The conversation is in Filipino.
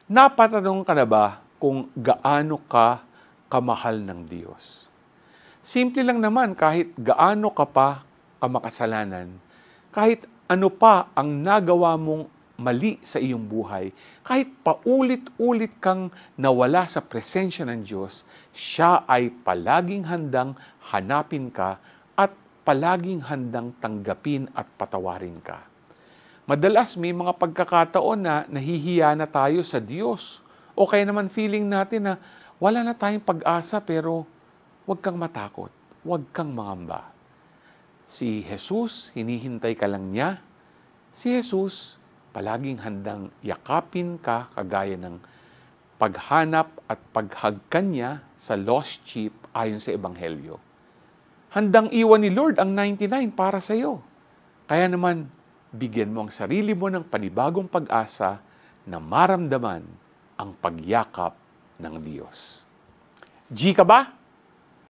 Napatanong ka na ba kung gaano ka kamahal ng Diyos? Simple lang naman, kahit gaano ka pa kamakasalanan, kahit ano pa ang nagawa mong mali sa iyong buhay, kahit paulit-ulit kang nawala sa presensya ng Diyos, siya ay palaging handang hanapin ka at palaging handang tanggapin at patawarin ka. Madalas may mga pagkakataon na nahihiya na tayo sa Diyos. O kaya naman feeling natin na wala na tayong pag-asa, pero huwag kang matakot, huwag kang mangamba. Si Jesus, hinihintay ka lang niya. Si Jesus, palaging handang yakapin ka kagaya ng paghanap at paghagkan niya sa lost sheep ayon sa Ebanghelyo. Handang iwan ni Lord ang 99 para sa iyo. Kaya naman, bigyan mo ang sarili mo ng panibagong pag-asa na maramdaman ang pagyakap ng Diyos. G ka ba?